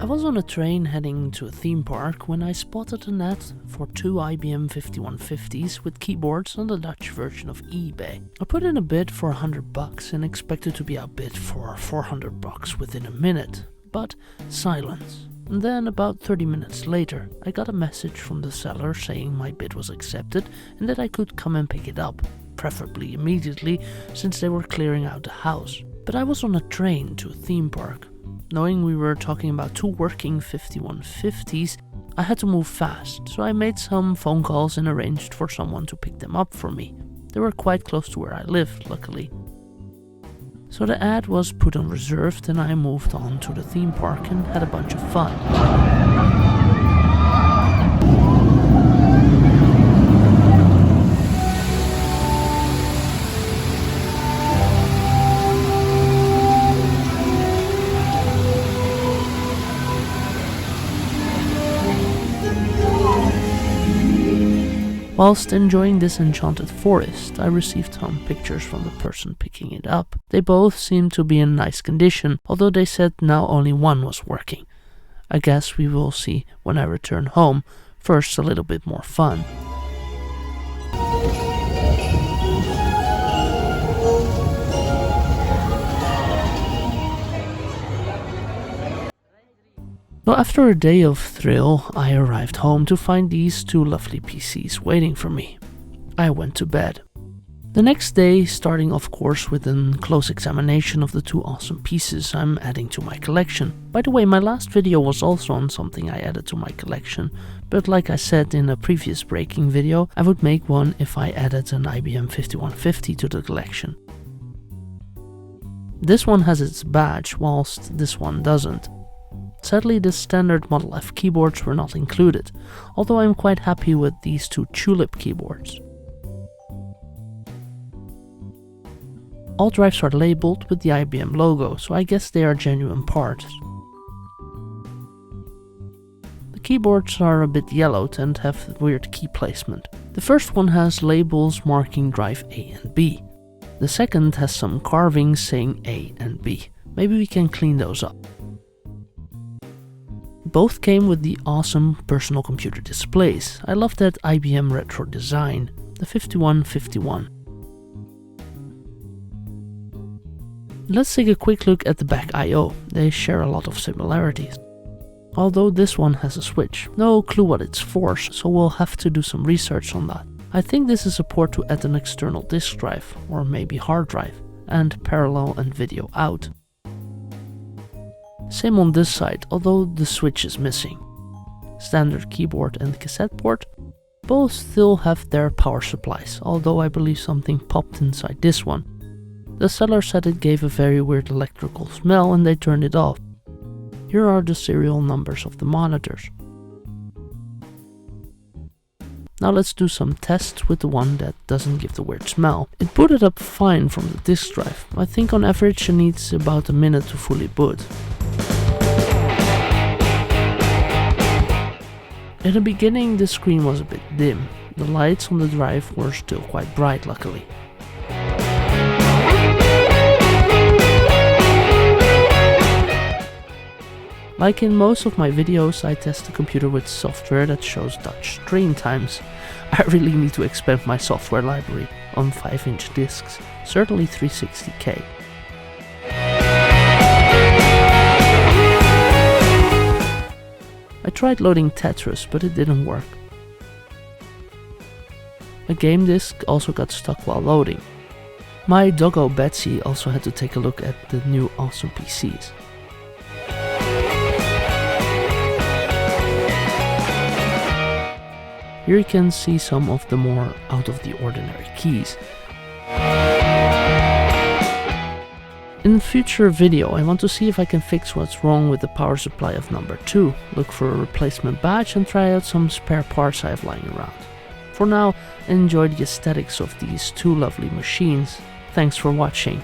was on a train heading to a theme park when I spotted an ad for two IBM 5150's with keyboards on the Dutch version of eBay. I put in a bid for $100 and expected to be outbid for $400 within a minute, but silence. And then about 30 minutes later, I got a message from the seller saying my bid was accepted and that I could come and pick it up, preferably immediately since they were clearing out the house. But I was on a train to a theme park. Knowing we were talking about two working 5150's, I had to move fast, so I made some phone calls and arranged for someone to pick them up for me. They were quite close to where I lived, luckily. So the ad was put on reserved and I moved on to the theme park and had a bunch of fun. Whilst enjoying this enchanted forest, I received some pictures from the person picking it up. They both seemed to be in nice condition, although they said now only one was working. I guess we will see when I return home. First, a little bit more fun. So after a day of thrill, I arrived home to find these two lovely PCs waiting for me. I went to bed. The next day, starting of course with a close examination of the two awesome pieces I'm adding to my collection. By the way, my last video was also on something I added to my collection, but like I said in a previous breaking video, I would make one if I added an IBM 5150 to the collection. This one has its badge, whilst this one doesn't. Sadly, the standard Model F keyboards were not included, although I'm quite happy with these two Tulip keyboards. All drives are labeled with the IBM logo, so I guess they are genuine parts. The keyboards are a bit yellowed and have weird key placement. The first one has labels marking drive A and B. The second has some carvings saying A and B. Maybe we can clean those up. Both came with the awesome personal computer displays. I love that IBM retro design, the 5151. Let's take a quick look at the back I/O. They share a lot of similarities. Although this one has a switch. No clue what it's for, so we'll have to do some research on that. I think this is a port to add an external disk drive, or maybe hard drive, and parallel and video out. Same on this side, although the switch is missing. Standard keyboard and cassette port. Both still have their power supplies, although I believe something popped inside this one. The seller said it gave a very weird electrical smell and they turned it off. Here are the serial numbers of the monitors. Now let's do some tests with the one that doesn't give the weird smell. It booted up fine from the disk drive. I think on average it needs about a minute to fully boot. In the beginning the screen was a bit dim. The lights on the drive were still quite bright, luckily. Like in most of my videos, I test the computer with software that shows Dutch screen times. I really need to expand my software library on 5-inch discs, certainly 360K. I tried loading Tetris, but it didn't work. A game disc also got stuck while loading. My doggo Betsy also had to take a look at the new awesome PCs. Here you can see some of the more out of the ordinary keys. In a future video I want to see if I can fix what's wrong with the power supply of number 2, look for a replacement badge and try out some spare parts I have lying around. For now, enjoy the aesthetics of these two lovely machines. Thanks for watching.